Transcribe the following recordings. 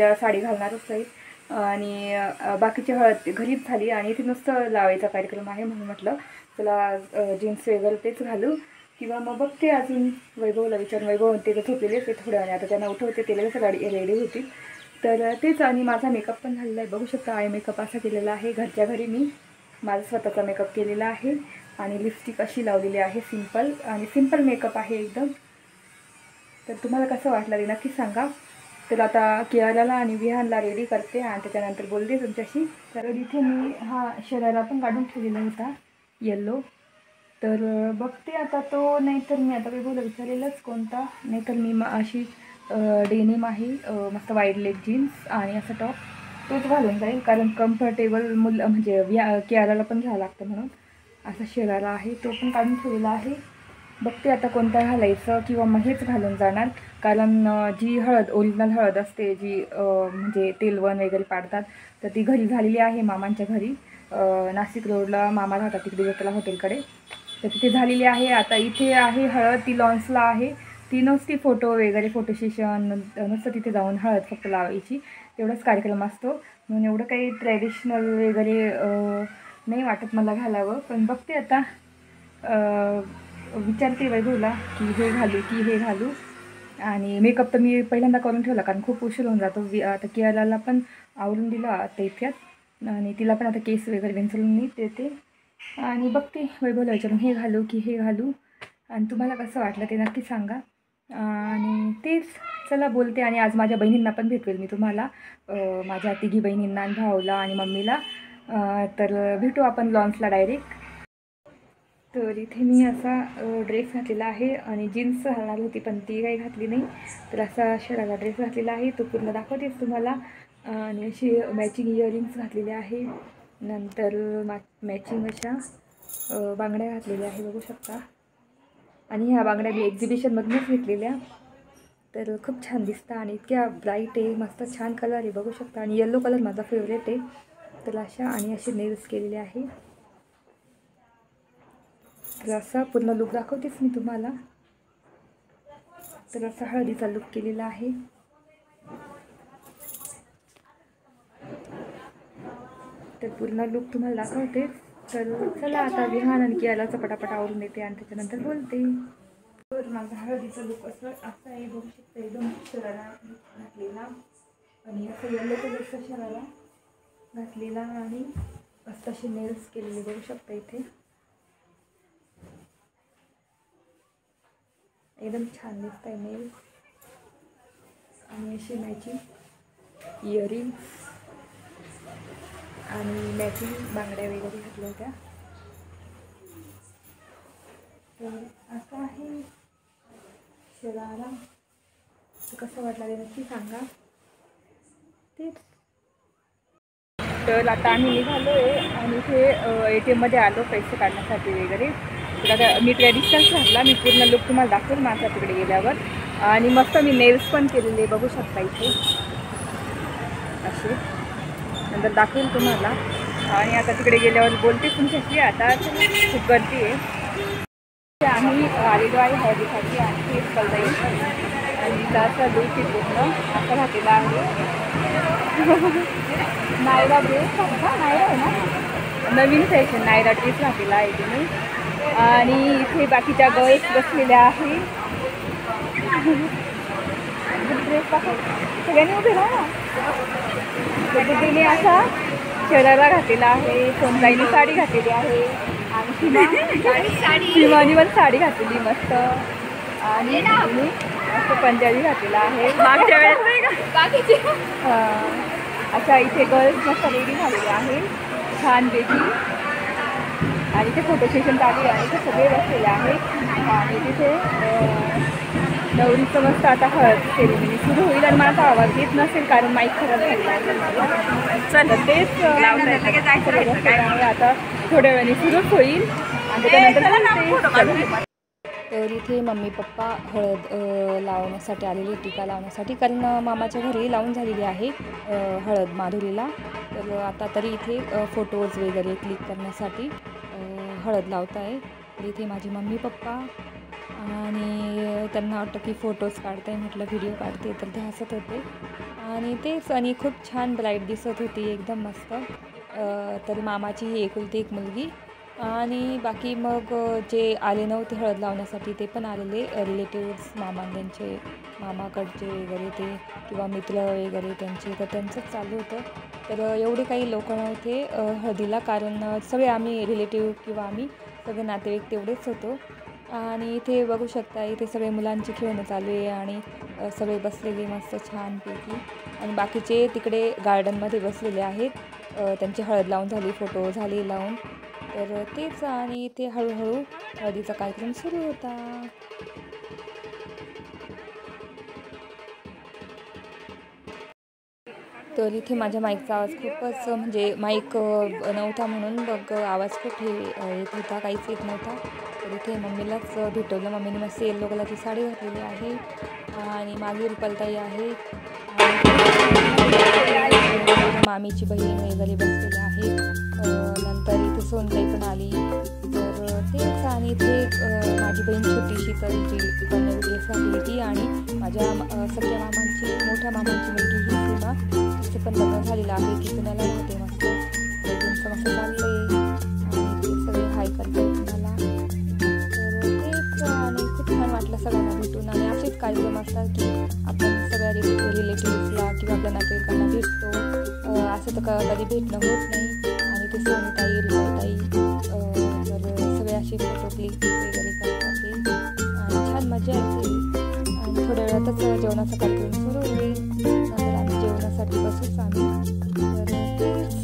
उद्या साडी घालणारच आहे आणि बाकीची हळद घरीच झाली आणि इथे नुसतं लावायचा कार्यक्रम आहे म्हणून म्हटलं चला जीन्स वगैरे तेच घालू किंवा मग बघते अजून वैभवला विचारून. वैभव ते झोपलेलेच आहे थोड्या वेळाने, आता त्यांना उठवते ते लगेच रेडी होती. तर तेच आणि माझा मेकअप पण झालेला आहे बघू शकता. आय मेकअप असा केलेला आहे घरच्या घरी, मी माझा स्वतःचा मेकअप केलेला आहे आणि लिपस्टिक अशी लावलेली आहे सिंपल आणि सिंपल मेकअप आहे एकदम. तर तुम्हाला कसं वाटलं ते नक्की सांगा. तर आता कियाराला आणि विहानला रेडी करते आणि त्याच्यानंतर बोलते तुमच्याशी. तर इथे मी हा शरारा पण काढून ठेवलेला होता येल्लो, तर बघते आता तो, नाहीतर मी आता बोला विचारेलच कोणता, नाहीतर मी अशी डेनिम आहे मस्त वाईड लेग जीन्स आणि असं टॉप तोच घालून जाईल, कारण कम्फर्टेबल म्हणजे कियाराला पण घ्यावं लागतं म्हणून. असा शरारा आहे तो पण काढून ठेवलेला आहे. बघते आता कोणता घालायचं किंवा मग हेच घालून जाणार, कारण जी हळद ओरिजिनल हळद असते जी म्हणजे तेलवण वगैरे पाडतात तर ती घरी झालेली आहे मामांच्या घरी. नाशिक रोडला मामा राहतात तिकडे जत्रा हॉटेलकडे, तर तिथे झालेली आहे. आता इथे आहे हळद, ती लॉन्सला आहे. ती नुसती फोटो वगैरे फोटो सेशन नुसतं तिथे जाऊन हळद फक्त लावायची तेवढाच कार्यक्रम असतो, म्हणून एवढं काही ट्रॅडिशनल वगैरे नाही वाटत मला घालावं. पण बघते आता विचारते वैभवला की हे घालू की हे घालू. आणि मेकअप तर मी पहिल्यांदा करून ठेवला कारण खूप उशीर होऊन जातो. आता कियाराला पण आवरून दिला आता इतक्यात आणि तिला पण आता केस वगैरे विंचरून मी देते आणि बघते वैभवला विचारून हे घालू की हे घालू. आणि तुम्हाला कसं वाटलं ते नक्की सांगा. आणि तेच चला बोलते. आणि आज माझ्या बहिणींना पण भेटवेल मी तुम्हाला, माझ्या तिघी बहिणींना आणि भाऊला आणि मम्मीला. तर भेटू आपण लॉन्सला डायरेक्ट. तर इथे मी असा ड्रेस घातलेला आहे आणि जीन्स घालणार होती पण ती काही घातली नाही, तर असा शरारा ड्रेस घातलेला आहे तो पूर्ण दाखवतेच तुम्हाला. आणि अशी मॅचिंग इयरिंग्स घातलेले आहे, नंतर मॅचिंग अशा बांगड्या घातलेल्या आहे बघू शकता. आणि ह्या बांगड्या मी एक्झिबिशनमधूनच घेतलेल्या, तर खूप छान दिसतात आणि इतक्या ब्राईट आहे, मस्त छान कलर आहे बघू शकता. आणि येल्लो कलर माझा फेवरेट आहे, तर अशा आणि असे नेल्स केलेले आहे. तर असा पूर्ण लुक दाखवतेच मी तुम्हाला. तर असा हळदीचा लुक केलेला आहे. तर पूर्ण लुक तुम्हाला दाखवते. तर चला आता विहान आणि कियाराचा पटापट आवरून देते आणि त्याच्यानंतर बोलते. तर माझा हळदीचा लुक असा आहे बघू शकता, एकदम शरारा घातलेला आणि असं येल्लो कलरचा शरारा घातलेला आणि असे नेल्स केलेले बघू शकता इथे. एकदम छान दिसत आहे नेल आणि अशी मॅचिंग इयरिंग्स आणि मॅचिंग बांगड्या वगैरे घातल्या होत्या. तर असं आहे शरारा. कसं वाटलं ते नक्की सांगा. तेच तर आता आम्ही निघालो आहे आणि इथे ATMमध्ये आलो पैसे काढण्यासाठी वगैरे. तर आता मी ट्रॅडिशनल घातला, मी पूर्ण लुक तुम्हाला दाखवेल माझ्या तिकडे गेल्यावर. आणि मस्त मी नेल्स पण केलेले बघू शकता इथे असे, नंतर दाखवेल तुम्हाला. आणि आता तिकडे गेल्यावर बोलते तुमच्याशी. आता खूप गर्दी आहे. आम्ही आलेलो आहे हळदीसाठी आणि तेच कल आणि असा लुक आहे पूर्ण असा घातलेला आहे. नायरा ड्रेस नायरा आहे ना, नवीन फॅशन नायरा ड्रेस घातलेला आहे तुम्ही. आणि इथे बाकीच्या गर्ल्स बसलेल्या आहे. ड्रेस पासून सगळ्यांनी उभे राहा. तर तिने असा शरारा घातलेला आहे, सोनताईने साडी घातलेली आहे आणि सीमानी पण साडी घातलेली मस्त. आणि मस्त पंजाबी घातलेला आहे मागच्या वेळेस. अच्छा इथे गर्ल्स मस्त रेडी झालेले आहे छानपैकी आणि इथे फोटो सेशन चालू आहे. इथे सगळे बसलेले आहेत आणि तिथे नवरीचं मस्त आता हळद सेरेमनी सुरू होईल. आणि माझा आवाज येत नसेल कारण माईक खराब झालेला आहे. चला तेच लावलं आता थोड्या वेळाने सुरूच होईल आणि त्याच्यानंतर. तर इथे मम्मी पप्पा हळद लावण्यासाठी आलेली, टीका लावण्यासाठी, कारण मामाच्या घरी लावून झालेली आहे हळद माधुरीला. तर आता तरी इथे फोटोज वगैरे क्लिक करण्यासाठी हळद लावत आहे. तर इथे माझे मम्मी पप्पा आणि त्यांना वाटतं की फोटोज काढताय, म्हटलं व्हिडिओ काढते, तर ते हसत होते. आणि तेच, आणि खूप छान ब्राईट दिसत होती, एकदम मस्त. तर मामाची ही एकुलती एक मुलगी. आणि बाकी मग जे आले नव्हते हळद लावण्यासाठी ते पण आलेले रिलेटिव्स, त्यांचे मामाकडचे वगैरे ते, किंवा मित्र वगैरे त्यांचे, तर त्यांचंच चालू होतं. तर एवढे काही लोक नव्हते हळदीला, कारण सगळे आम्ही रिलेटिव्ह किंवा आम्ही सगळे नातेवाईक तेवढेच होतो. आणि इथे बघू शकता, इथे सगळे मुलांची खेळणं चालू आहे आणि सगळे बसलेले मस्त छानपैकी. आणि बाकीचे तिकडे गार्डनमध्ये बसलेले आहेत. त्यांची हळद लावून झाली, फोटो झाले लावून. तर तेच, आणि इथे हळूहळू हळदीचा कार्यक्रम सुरू होता. तर इथे माझ्या माईकचा आवाज खूपच, म्हणजे माईक नव्हता म्हणून बघ आवाज खूप येत होता, काहीच येत नव्हता. तर इथे मम्मीलाच भेटवलं. मम्मीने मस्त येल्लो कलरची साडी घातलेली आहे आणि मागे रुपालताई आहे. माझ्या मामीची बहीण वगैरे बसलेली आहे. नंतर इथे सोनताई पण आली. तर तेच, आणि इथे माझी बहीण छोटीशी, तर जी नवी ड्रेस घातली ती, आणि माझ्या सगळ्या मामांची, मोठ्या मामांची मुलगी ही सीमा, तिचं पण लग्न झालेलं आहे, ती पुण्याला राहते. मस्त त्यांचं मस्त चाललं आहे आणि ते सगळे हाय करतात तुम्हाला. तर तेच, आणि खूप छान वाटलं सगळ्यांना भेटून. आणि असेच कार्यक्रम असतात की आपण सगळ्या रिलेटिव्सला किंवा आपल्या नातेवाईकांना भेटतो. असं तर कधी भेटणं होत नाही. आणि ते सोनताई, रुपाताई, तर सगळे असे फोटो क्लिक वगैरे करतात ते, आणि छान मजा येते. आणि थोड्या वेळातच जेवणाचा कार्यक्रम सुरू होईल. नंतर आम्ही जेवणासाठी बसूच आम्ही. तर तेच.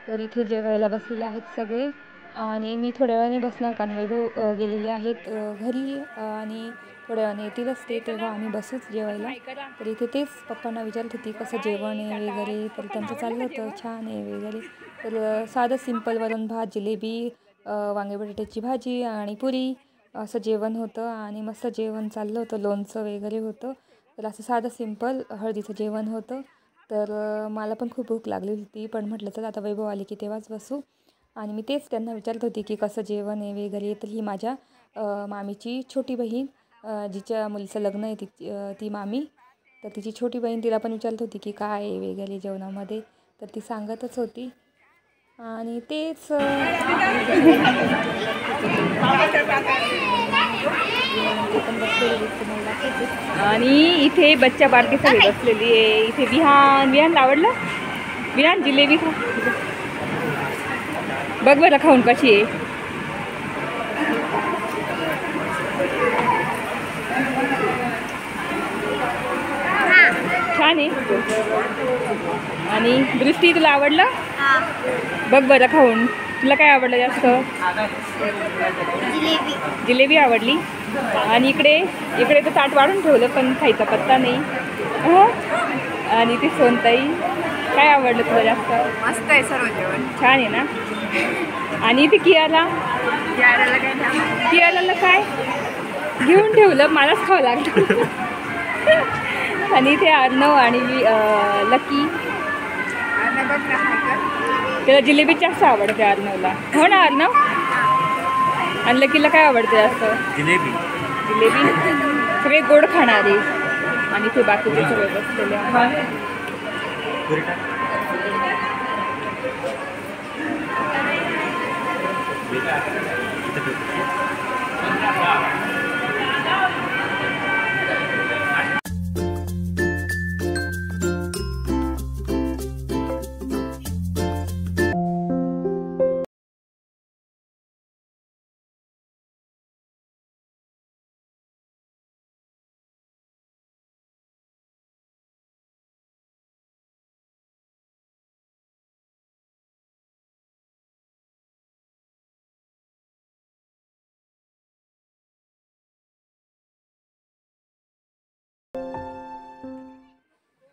तर इथे जेवायला बसलेले आहेत सगळे. आणि मी थोड्या वेळाने बसणार कारण वैभव गेलेले आहेत घरी आणि थोड्या वेळाने येतीलच ते, तेव्हा आम्ही बसूच जेवायला. तर इथे तेच पप्पांना विचारत होती कसं जेवण आहे वगैरे, तर त्यांचं चाललं होतं छान आहे वगैरे. तर साधं सिंपल वरण भात, जिलेबी, वांगे बटाट्याची भाजी आणि पुरी असं जेवण होतं आणि मस्त जेवण चाललं होतं, लोणचं वगैरे होतं. तर असं साधं सिंपल हळदीचं जेवण होतं. तर मला पण खूप भूक लागली होती, पण म्हटलं चला आता वैभव आले की तेव्हाच बसू. आणि मी तेच त्यांना विचारत होती की कसं जेवण आहे वगैरे. तर ही माझ्या मामीची छोटी बहीण, जिच्या मुलीचं लग्न आहे ती मामी. तर तिची छोटी बहीण, तिला पण विचारत होती की काय आहे वगैरे जेवणामध्ये. तर ती सांगतच होती आणि तेच आणि इथे बच्चा बारके सगळे बसलेली आहे. इथे विहान आवडलं. विहान जिलेबी खा, बघ बरं खाऊन कशी आहे. छान आहे. आणि दृष्टी तुला आवडलं? बघ बरं खाऊन, तुला काय आवडलं जास्त? जिलेबी आवडली. आणि इकडे तर ताट वाढून ठेवलं पण खायचा पत्ता नाही. आणि ती सोनताई, काय आवडलं तुला जास्त? मस्त आहे सर्व जेवण, छान आहे ना. आणि ती कियाला काय घेऊन ठेवलं, मलाच खावं लागलं. आणि ते अर्णव आणि लकी, त्याला जिलेबी जास्त आवडते अर्णवला. हो ना अर्णव? आणि लकीला काय आवडते जास्त? जिलेबी. सगळे गोड खाणारे. आणि ते बाकीचे सगळे बसलेले आहेत.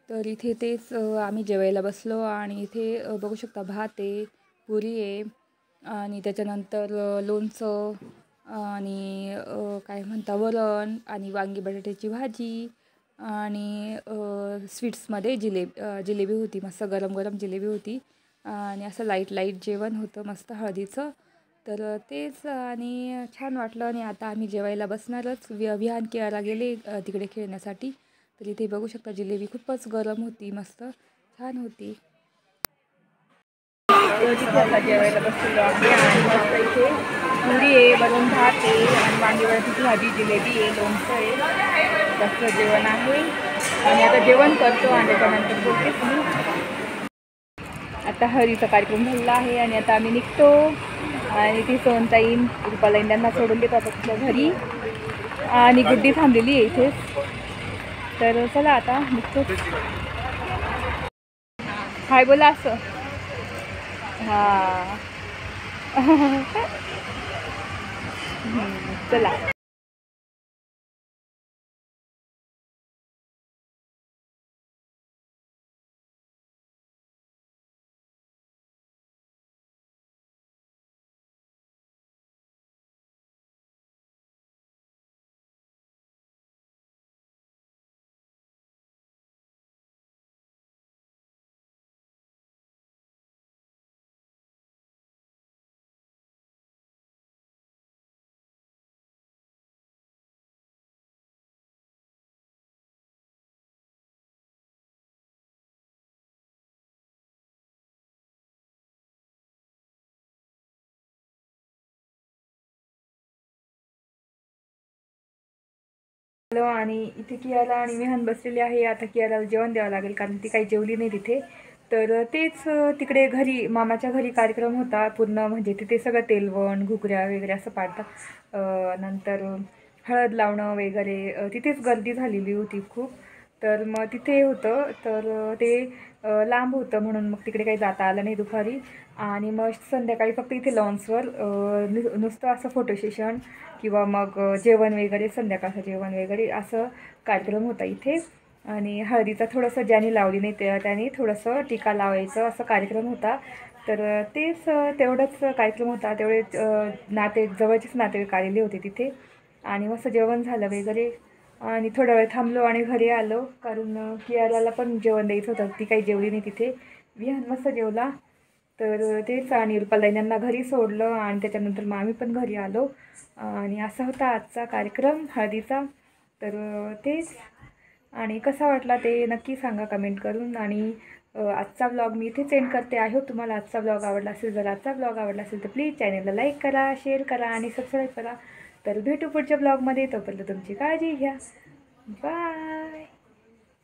तर इथे तेच आम्ही जेवायला बसलो आणि इथे बघू शकता भात आहे, पुरी आहे आणि त्याच्यानंतर लोणचं आणि काय म्हणता वरण आणि वांगी बटाट्याची भाजी आणि स्वीट्समध्ये जिलेबी होती, मस्त गरम गरम जिलेबी होती आणि असं लाईट जेवण होतं मस्त हळदीचं. तर तेच आणि छान वाटलं. आणि आता आम्ही जेवायला बसणारच. विहान केळाला गेले तिकडे खेळण्यासाठी. तर इथे बघू शकता जिलेबी खूपच गरम होती, मस्त छान होती. आता जेवायला बसलेलो आहे आणि मस्त इथे पुरी आहे, वरण भात आहे आणि वांगी बटाट्याची भाजी, जिलेबी आहे, लोणचं आहे, मस्त जेवण आहे. आणि आता जेवण करतो आणि त्याच्यानंतर बोलते तुम्ही. आता हळदीचा कार्यक्रम झालेला आहे आणि आता आम्ही निघतो. आणि ती सोनताईन रुपालाईन त्यांना सोडून देतो आता तिच्या घरी. आणि गुड्डी थांबलेली आहे इथेच. तर चला आता निघतो. हाय बोला असं. हां. चला. आणि इथे कियाला आणि विहान बसलेली आहे. आता कियाला जेवण द्यावं लागेल कारण ती काही जेवली नाही तिथे. तर तेच तिकडे घरी मामाच्या घरी कार्यक्रम होता पूर्ण, म्हणजे तिथे सगळं तेलवण घुगऱ्या वगैरे असं पाडतात. नंतर हळद लावणं वगैरे तिथेच गर्दी झालेली होती खूप. तर मग तिथे होतं, तर ते लांब होतं म्हणून मग तिकडे काही जाता आलं नाही दुपारी. आणि मग संध्याकाळी फक्त इथे लॉन्सवर नुसतं असं फोटो सेशन किंवा मग जेवण वगैरे, संध्याकाळचं जेवण वगैरे असं कार्यक्रम होता इथे. आणि हळदीचा थोडंसं ज्याने लावली नाही त्याने थोडंसं टीका लावायचं असं कार्यक्रम होता. तर तेच तेवढंच कार्यक्रम होता. तेवढे जवळचेच नातेवाईक आलेले होते तिथे. आणि मस्त जेवण झालं वगैरे आणि थोडा वेळ थांबलो आणि घरी आलो, कारण कियाराला पण जेवण द्यायचं होतं. ती काही जेवली नाही तिथे. विहान मस्त जेवला. तर तेच आणि रुपालींना घरी सोडलं आणि त्याच्यानंतर मग आम्ही पण घरी आलो. आणि असा होता आजचा कार्यक्रम हळदीचा. तर तेच. आणि कसा वाटला ते नक्की सांगा कमेंट करून. आणि आजचा ब्लॉग मी इथे सेंड करते. आय होप तुम्हाला आजचा ब्लॉग आवडला असेल. जर आजचा ब्लॉग आवडला असेल तर प्लीज चॅनलला लाईक करा, शेअर करा आणि सबस्क्राईब करा. तर भेटू पुढच्या ब्लॉगमध्ये. तोपर्यंत तुमची काळजी घ्या. बाय.